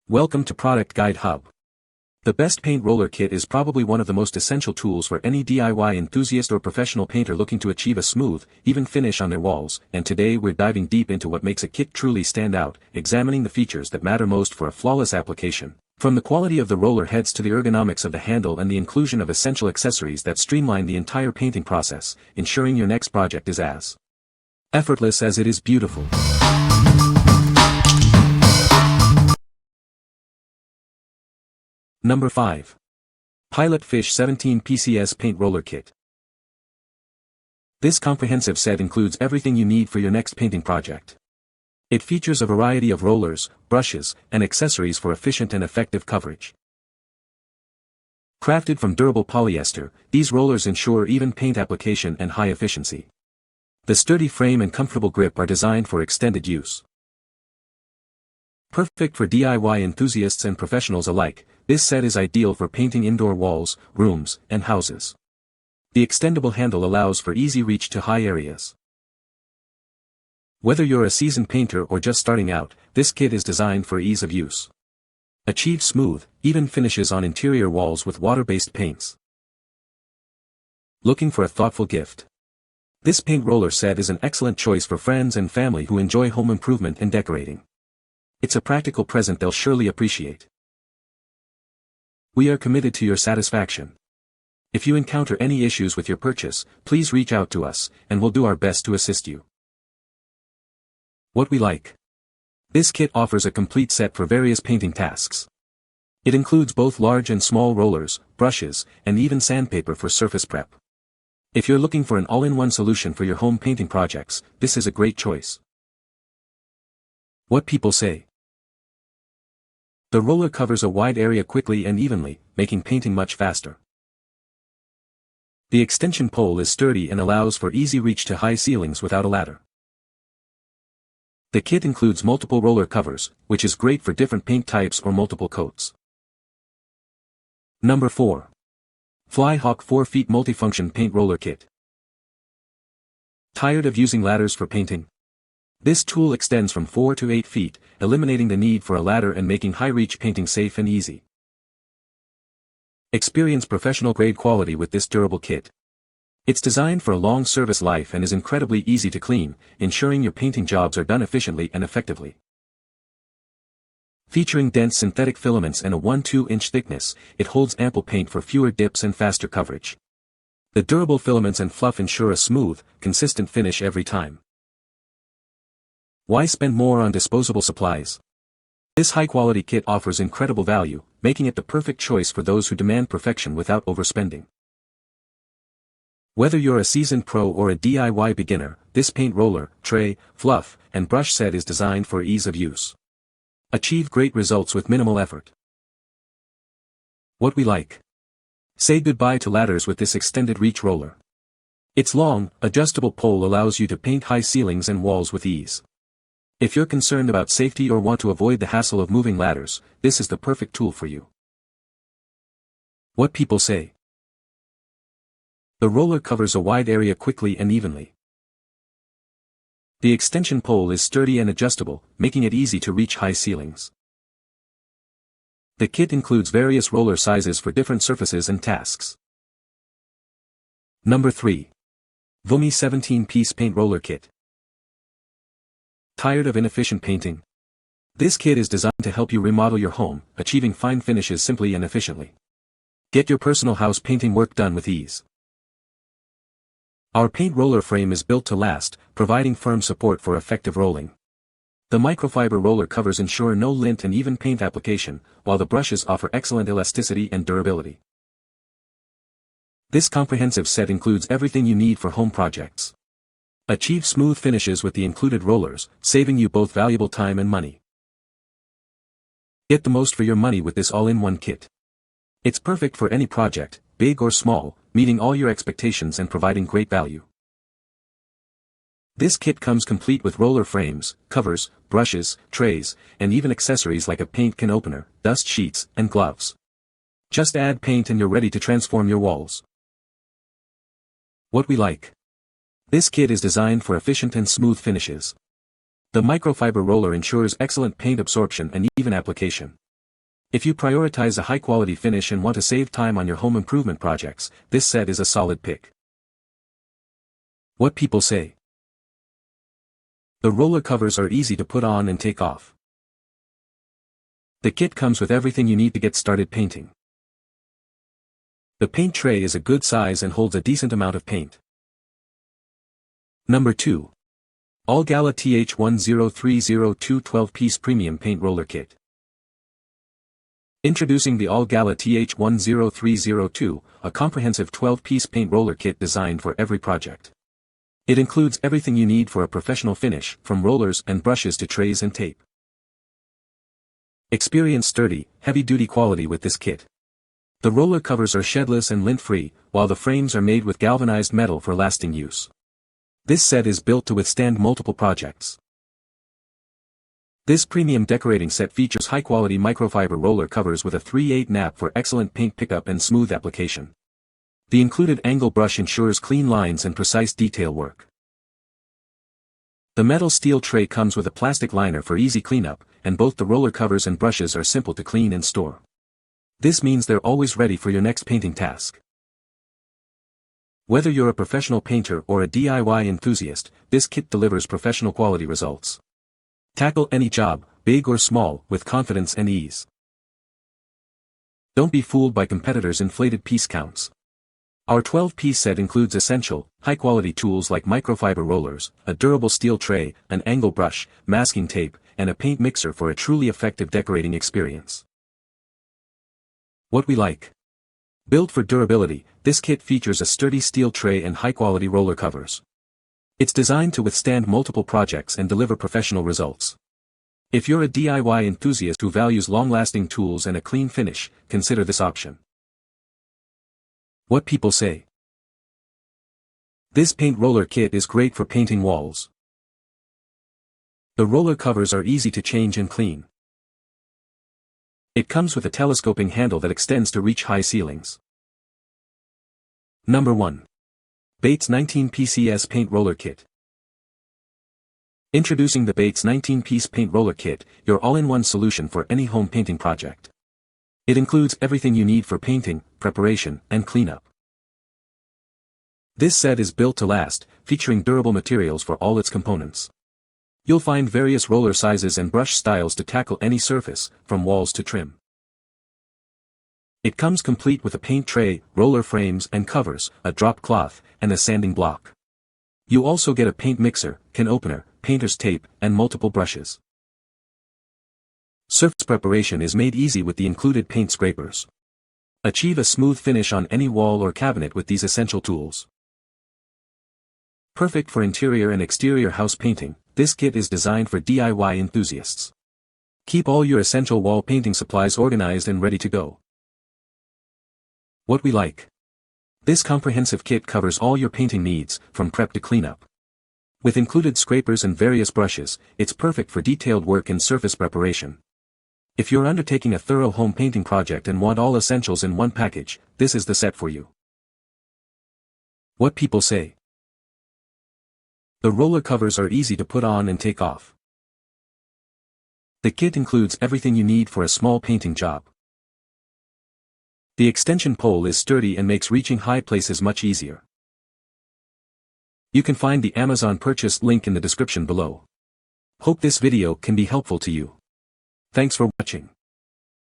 Welcome to Product Guide Hub. The best paint roller kit is probably one of the most essential tools for any DIY enthusiast or professional painter looking to achieve a smooth, even finish on their walls, and today we're diving deep into what makes a kit truly stand out, examining the features that matter most for a flawless application. From the quality of the roller heads to the ergonomics of the handle and the inclusion of essential accessories that streamline the entire painting process, ensuring your next project is as effortless as it is beautiful. Number 5. Pilot Fish 17 PCS Paint Roller Kit. This comprehensive set includes everything you need for your next painting project. It features a variety of rollers, brushes, and accessories for efficient and effective coverage. Crafted from durable polyester, these rollers ensure even paint application and high efficiency. The sturdy frame and comfortable grip are designed for extended use. Perfect for DIY enthusiasts and professionals alike, this set is ideal for painting indoor walls, rooms, and houses. The extendable handle allows for easy reach to high areas. Whether you're a seasoned painter or just starting out, this kit is designed for ease of use. Achieve smooth, even finishes on interior walls with water-based paints. Looking for a thoughtful gift? This paint roller set is an excellent choice for friends and family who enjoy home improvement and decorating. It's a practical present they'll surely appreciate. We are committed to your satisfaction. If you encounter any issues with your purchase, please reach out to us, and we'll do our best to assist you. What we like. This kit offers a complete set for various painting tasks. It includes both large and small rollers, brushes, and even sandpaper for surface prep. If you're looking for an all-in-one solution for your home painting projects, this is a great choice. What people say. The roller covers a wide area quickly and evenly, making painting much faster. The extension pole is sturdy and allows for easy reach to high ceilings without a ladder. The kit includes multiple roller covers, which is great for different paint types or multiple coats. Number 4. Flyhawk 4 Feet Multifunction Paint Roller Kit. Tired of using ladders for painting? This tool extends from 4 to 8 feet, eliminating the need for a ladder and making high-reach painting safe and easy. Experience professional-grade quality with this durable kit. It's designed for a long service life and is incredibly easy to clean, ensuring your painting jobs are done efficiently and effectively. Featuring dense synthetic filaments and a 1-2-inch thickness, it holds ample paint for fewer dips and faster coverage. The durable filaments and fluff ensure a smooth, consistent finish every time. Why spend more on disposable supplies? This high-quality kit offers incredible value, making it the perfect choice for those who demand perfection without overspending. Whether you're a seasoned pro or a DIY beginner, this paint roller, tray, fluff, and brush set is designed for ease of use. Achieve great results with minimal effort. What we like. Say goodbye to ladders with this extended reach roller. Its long, adjustable pole allows you to paint high ceilings and walls with ease. If you're concerned about safety or want to avoid the hassle of moving ladders, this is the perfect tool for you. What people say. The roller covers a wide area quickly and evenly. The extension pole is sturdy and adjustable, making it easy to reach high ceilings. The kit includes various roller sizes for different surfaces and tasks. Number 3. VOOMEY 17-Piece Paint Roller Kit. Tired of inefficient painting? This kit is designed to help you remodel your home, achieving fine finishes simply and efficiently. Get your personal house painting work done with ease. Our paint roller frame is built to last, providing firm support for effective rolling. The microfiber roller covers ensure no lint and even paint application, while the brushes offer excellent elasticity and durability. This comprehensive set includes everything you need for home projects. Achieve smooth finishes with the included rollers, saving you both valuable time and money. Get the most for your money with this all-in-one kit. It's perfect for any project, big or small, meeting all your expectations and providing great value. This kit comes complete with roller frames, covers, brushes, trays, and even accessories like a paint can opener, dust sheets, and gloves. Just add paint and you're ready to transform your walls. What we like. This kit is designed for efficient and smooth finishes. The microfiber roller ensures excellent paint absorption and even application. If you prioritize a high-quality finish and want to save time on your home improvement projects, this set is a solid pick. What people say. The roller covers are easy to put on and take off. The kit comes with everything you need to get started painting. The paint tray is a good size and holds a decent amount of paint. Number 2. Allgala TH10302 12-piece Premium Paint Roller Kit. Introducing the Allgala TH10302, a comprehensive 12-piece paint roller kit designed for every project. It includes everything you need for a professional finish, from rollers and brushes to trays and tape. Experience sturdy, heavy-duty quality with this kit. The roller covers are shedless and lint-free, while the frames are made with galvanized metal for lasting use. This set is built to withstand multiple projects. This premium decorating set features high-quality microfiber roller covers with a 3/8 nap for excellent paint pickup and smooth application. The included angle brush ensures clean lines and precise detail work. The metal steel tray comes with a plastic liner for easy cleanup, and both the roller covers and brushes are simple to clean and store. This means they're always ready for your next painting task. Whether you're a professional painter or a DIY enthusiast, this kit delivers professional quality results. Tackle any job, big or small, with confidence and ease. Don't be fooled by competitors' inflated piece counts. Our 12-piece set includes essential, high-quality tools like microfiber rollers, a durable steel tray, an angle brush, masking tape, and a paint mixer for a truly effective decorating experience. What we like. Built for durability, this kit features a sturdy steel tray and high-quality roller covers. It's designed to withstand multiple projects and deliver professional results. If you're a DIY enthusiast who values long-lasting tools and a clean finish, consider this option. What people say. This paint roller kit is great for painting walls. The roller covers are easy to change and clean. It comes with a telescoping handle that extends to reach high ceilings. Number 1. Bates 19 PCS Paint Roller Kit. Introducing the Bates 19-piece Paint Roller Kit, your all-in-one solution for any home painting project. It includes everything you need for painting, preparation, and cleanup. This set is built to last, featuring durable materials for all its components. You'll find various roller sizes and brush styles to tackle any surface, from walls to trim. It comes complete with a paint tray, roller frames and covers, a drop cloth, and a sanding block. You also get a paint mixer, can opener, painter's tape, and multiple brushes. Surface preparation is made easy with the included paint scrapers. Achieve a smooth finish on any wall or cabinet with these essential tools. Perfect for interior and exterior house painting, this kit is designed for DIY enthusiasts. Keep all your essential wall painting supplies organized and ready to go. What we like. This comprehensive kit covers all your painting needs, from prep to cleanup. With included scrapers and various brushes, it's perfect for detailed work and surface preparation. If you're undertaking a thorough home painting project and want all essentials in one package, this is the set for you. What people say. The roller covers are easy to put on and take off. The kit includes everything you need for a small painting job. The extension pole is sturdy and makes reaching high places much easier. You can find the Amazon purchase link in the description below. Hope this video can be helpful to you. Thanks for watching.